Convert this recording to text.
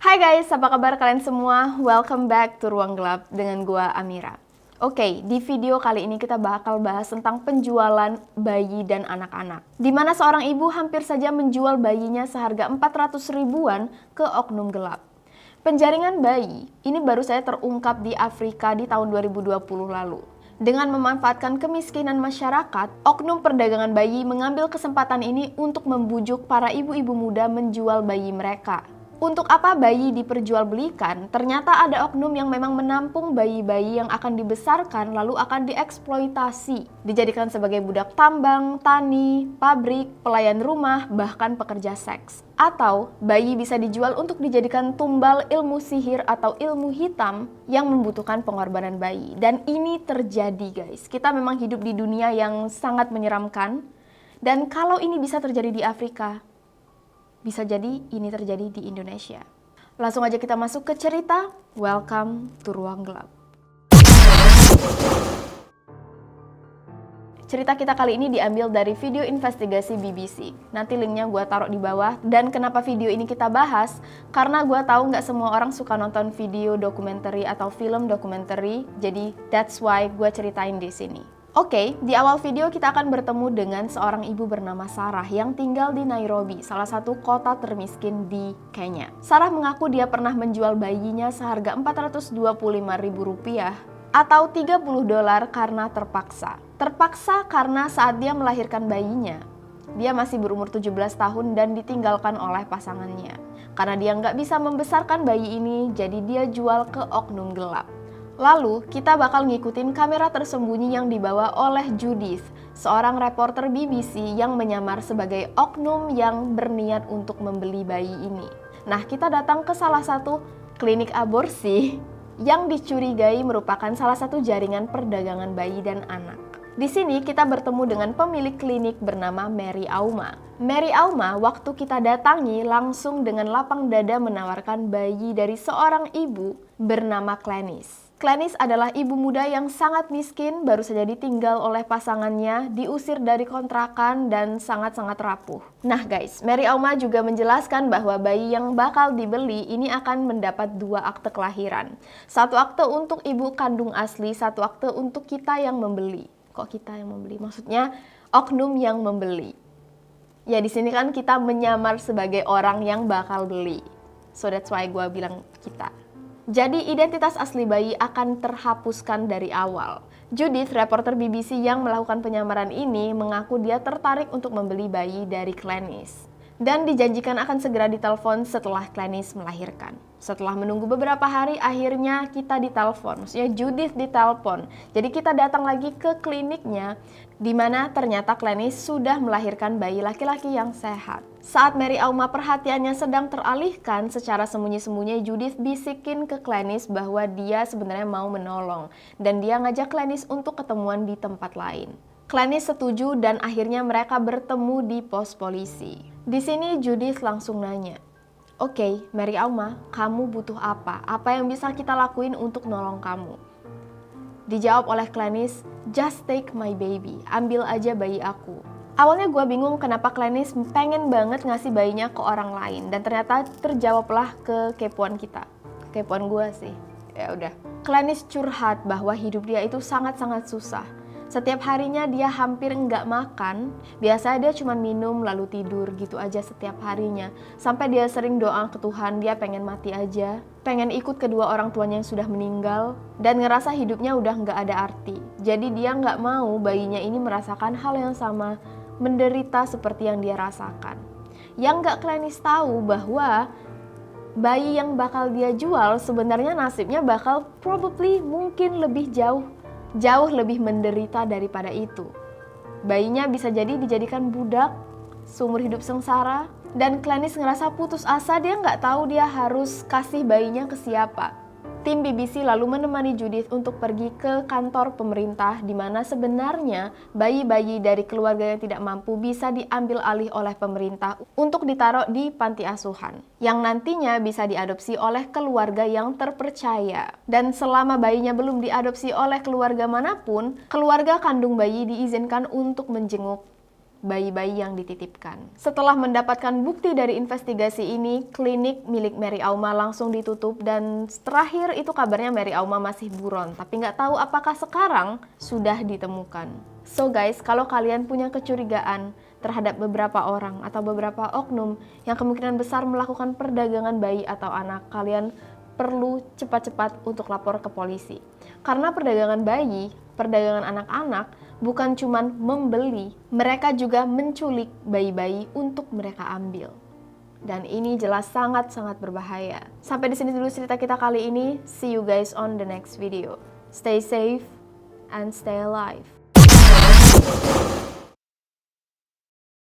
Hai guys, apa kabar kalian semua? Welcome back to Ruang Gelap dengan gua Amira. Oke, di video kali ini kita bakal bahas tentang penjualan bayi dan anak-anak. Di mana seorang ibu hampir saja menjual bayinya seharga 400 ribuan ke oknum gelap. Penjaringan bayi ini baru saja terungkap di Afrika di tahun 2020 lalu. Dengan memanfaatkan kemiskinan masyarakat, oknum perdagangan bayi mengambil kesempatan ini untuk membujuk para ibu-ibu muda menjual bayi mereka. Untuk apa bayi diperjualbelikan? Ternyata ada oknum yang memang menampung bayi-bayi yang akan dibesarkan lalu akan dieksploitasi, dijadikan sebagai budak tambang, tani, pabrik, pelayan rumah, bahkan pekerja seks. Atau bayi bisa dijual untuk dijadikan tumbal ilmu sihir atau ilmu hitam yang membutuhkan pengorbanan bayi. Dan ini terjadi guys, kita memang hidup di dunia yang sangat menyeramkan. Dan kalau ini bisa terjadi di Afrika, bisa jadi ini terjadi di Indonesia. Langsung aja kita masuk ke cerita. Welcome to Ruang Gelap. Cerita kita kali ini diambil dari video investigasi BBC. Nanti linknya gue taruh di bawah. Dan kenapa video ini kita bahas? Karena gue tahu nggak semua orang suka nonton video dokumenter atau film dokumenter. Jadi that's why gue ceritain di sini. Oke, di awal video kita akan bertemu dengan seorang ibu bernama Sarah yang tinggal di Nairobi, salah satu kota termiskin di Kenya. Sarah mengaku dia pernah menjual bayinya seharga Rp425.000 atau $30 karena terpaksa. Terpaksa karena saat dia melahirkan bayinya, dia masih berumur 17 tahun dan ditinggalkan oleh pasangannya. Karena dia nggak bisa membesarkan bayi ini, jadi dia jual ke oknum gelap. Lalu, kita bakal ngikutin kamera tersembunyi yang dibawa oleh Judith, seorang reporter BBC yang menyamar sebagai oknum yang berniat untuk membeli bayi ini. Nah, kita datang ke salah satu klinik aborsi yang dicurigai merupakan salah satu jaringan perdagangan bayi dan anak. Di sini kita bertemu dengan pemilik klinik bernama Mary Auma. Mary Auma waktu kita datangi langsung dengan lapang dada menawarkan bayi dari seorang ibu bernama Glenys. Glenys adalah ibu muda yang sangat miskin, baru saja ditinggal oleh pasangannya, diusir dari kontrakan dan sangat-sangat rapuh. Nah guys, Mary Auma juga menjelaskan bahwa bayi yang bakal dibeli ini akan mendapat 2 akte kelahiran. 1 akte untuk ibu kandung asli, 1 akte untuk kita yang membeli. Kok kita yang membeli? Maksudnya oknum yang membeli. Ya di sini kan kita menyamar sebagai orang yang bakal beli. So that's why gue bilang kita. Jadi identitas asli bayi akan terhapuskan dari awal. Judith, reporter BBC yang melakukan penyamaran ini, mengaku dia tertarik untuk membeli bayi dari Glenys. Dan dijanjikan akan segera ditelepon setelah Glenys melahirkan. Setelah menunggu beberapa hari, akhirnya kita ditelepon. Maksudnya Judith ditelepon. Jadi kita datang lagi ke kliniknya, di mana ternyata Glenys sudah melahirkan bayi laki-laki yang sehat. Saat Mary Auma perhatiannya sedang teralihkan, secara sembunyi-sembunyi Judith bisikin ke Glenys bahwa dia sebenarnya mau menolong. Dan dia ngajak Glenys untuk ketemuan di tempat lain. Glenys setuju dan akhirnya mereka bertemu di pos polisi. Di sini Judith langsung nanya, "Oke, Mary Auma, kamu butuh apa? Apa yang bisa kita lakuin untuk nolong kamu?" Dijawab oleh Glenys, "Just take my baby, ambil aja bayi aku." Awalnya gue bingung kenapa Glenys pengen banget ngasih bayinya ke orang lain, dan ternyata terjawablah kekepuan kita. Kekepuan gue sih, ya udah. Glenys curhat bahwa hidup dia itu sangat-sangat susah. Setiap harinya dia hampir nggak makan, biasanya dia cuma minum lalu tidur gitu aja setiap harinya. Sampai dia sering doa ke Tuhan, dia pengen mati aja, pengen ikut kedua orang tuanya yang sudah meninggal, dan ngerasa hidupnya udah nggak ada arti. Jadi dia nggak mau bayinya ini merasakan hal yang sama, menderita seperti yang dia rasakan. Yang nggak Glenys tahu bahwa bayi yang bakal dia jual sebenarnya nasibnya bakal mungkin lebih jauh lebih menderita daripada itu. Bayinya bisa jadi dijadikan budak, seumur hidup sengsara, dan Glenys ngerasa putus asa, dia nggak tahu dia harus kasih bayinya ke siapa. Tim BBC lalu menemani Judith untuk pergi ke kantor pemerintah di mana sebenarnya bayi-bayi dari keluarga yang tidak mampu bisa diambil alih oleh pemerintah untuk ditaruh di panti asuhan yang nantinya bisa diadopsi oleh keluarga yang terpercaya. Dan selama bayinya belum diadopsi oleh keluarga manapun, keluarga kandung bayi diizinkan untuk menjenguk bayi-bayi yang dititipkan. Setelah mendapatkan bukti dari investigasi ini, klinik milik Mary Auma langsung ditutup dan terakhir itu kabarnya Mary Auma masih buron, tapi nggak tahu apakah sekarang sudah ditemukan. So guys, kalau kalian punya kecurigaan terhadap beberapa orang atau beberapa oknum yang kemungkinan besar melakukan perdagangan bayi atau anak, kalian perlu cepat-cepat untuk lapor ke polisi. Karena perdagangan bayi, perdagangan anak-anak bukan cuman membeli, mereka juga menculik bayi-bayi untuk mereka ambil. Dan ini jelas sangat-sangat berbahaya. Sampai di sini dulu cerita kita kali ini. See you guys on the next video. Stay safe and stay alive.